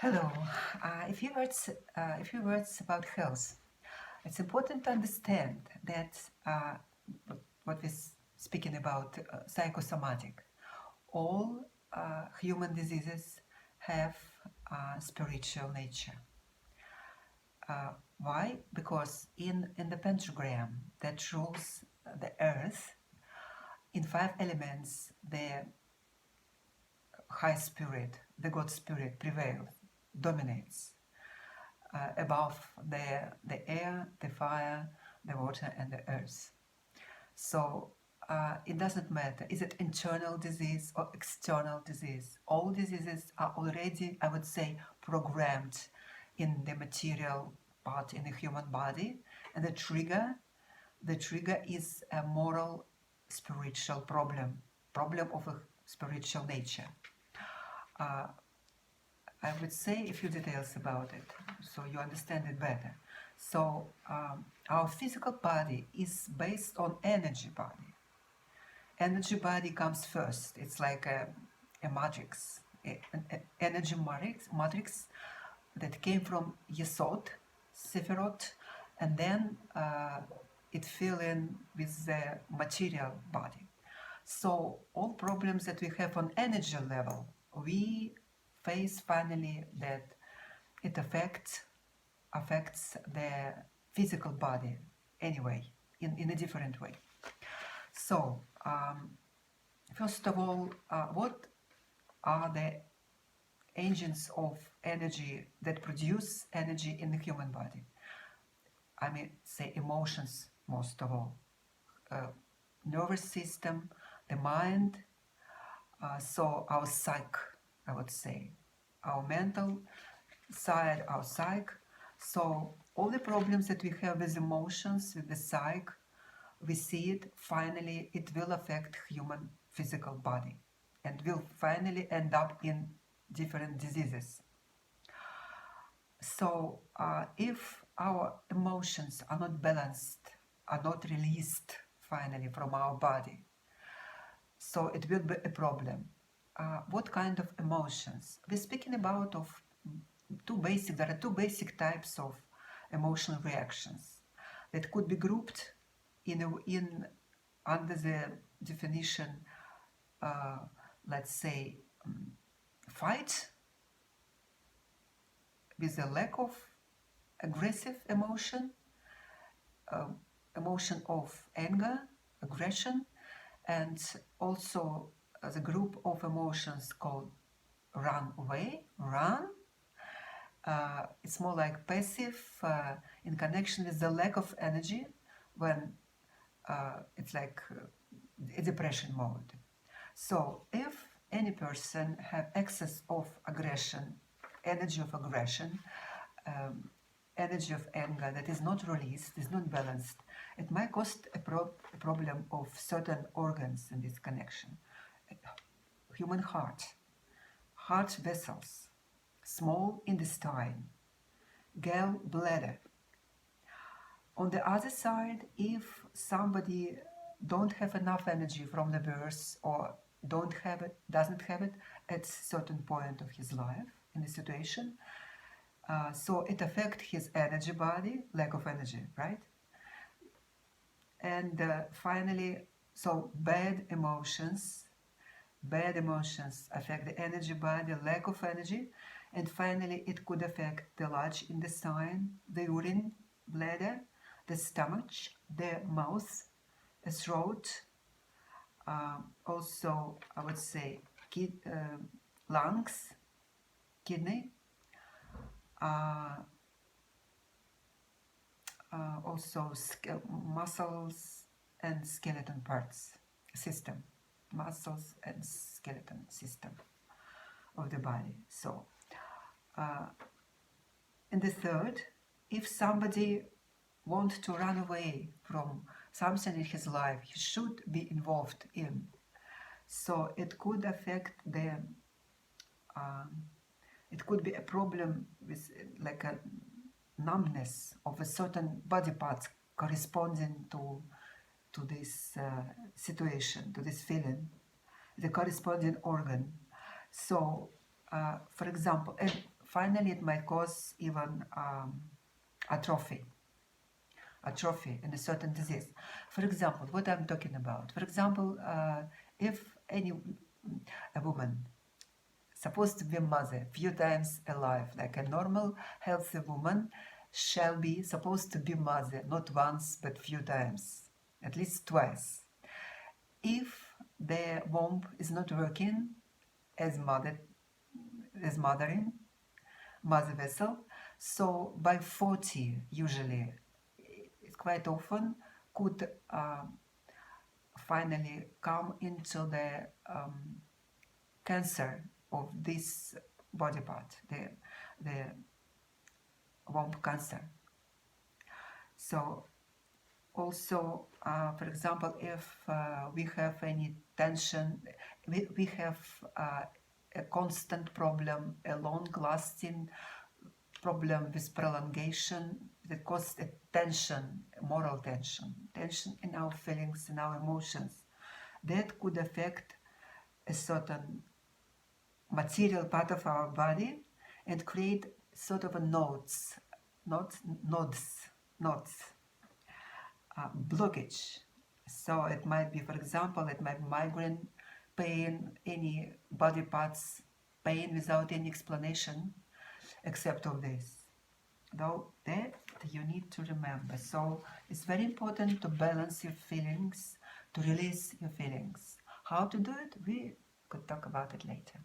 Hello. A few words about health. It's important to understand that what we're speaking about psychosomatic. All human diseases have spiritual nature. Why? Because in the pentagram that rules the earth, in five elements, the high spirit, the God spirit prevails, dominates above the air, the fire, the water, and the earth. So it doesn't matter, is it internal disease or external disease? All diseases are already, I would say, programmed in the material part in the human body, and the trigger is a moral, spiritual problem of a spiritual nature. I would say a few details about it so you understand it better. So, our physical body is based on energy body. Energy body comes first. It's like a matrix, an energy matrix that came from Yesod, Sephirot, and then it fell in with the material body. So all problems that we have on energy level, we face finally that it affects the physical body anyway, in a different way. So first of all, what are the engines of energy that produce energy in the human body? I mean, say emotions most of all, nervous system, the mind, so our psyche, I would say, our mental side, our psyche. So all the problems that we have with emotions, with the psyche, we see it, finally it will affect human physical body and will finally end up in different diseases. So if our emotions are not balanced, are not released finally from our body, so it will be a problem. What kind of emotions? We're speaking about of there are two basic types of emotional reactions that could be grouped in under the definition, let's say, fight with a lack of aggressive emotion, emotion of anger, aggression, and also the group of emotions called run away, run. It's more like passive in connection with the lack of energy when it's like a depression mode. So if any person have excess of aggression, energy of aggression, energy of anger that is not released, is not balanced, it might cause a problem of certain organs in this connection. Human heart vessels, small intestine, gallbladder. On the other side, if somebody don't have enough energy from the birth or doesn't have it at certain point of his life in the situation, so it affects his energy body, lack of energy, right? And finally, so bad emotions affect the energy body, lack of energy, and finally it could affect the large intestine, the urine bladder, the stomach, the mouth, the throat, also I would say lungs, kidney, also muscles and skeleton parts system, muscles and skeleton system of the body. So and the third, if somebody wants to run away from something in his life he should be involved in, so it could affect the it could be a problem with like a numbness of a certain body parts corresponding to this situation, to this feeling, the corresponding organ. So, for example, finally it might cause even atrophy and a certain disease. For example, what I'm talking about. For example, if a woman supposed to be mother few times alive, like a normal healthy woman shall be supposed to be mother not once but few times, at least twice. If the womb is not working as mothering mother vessel, so by 40 usually it quite often could finally come into the cancer of this body part, the womb cancer. So also, for example, if we have any tension, we have a constant problem, a long-lasting problem with prolongation that causes a tension, moral tension in our feelings, in our emotions, that could affect a certain material part of our body and create sort of a nodes, blockage. So it might be, for example, it might be migraine pain, any body parts pain without any explanation except of this. Though that you need to remember. So it's very important to balance your feelings, to release your feelings. How to do it? We could talk about it later.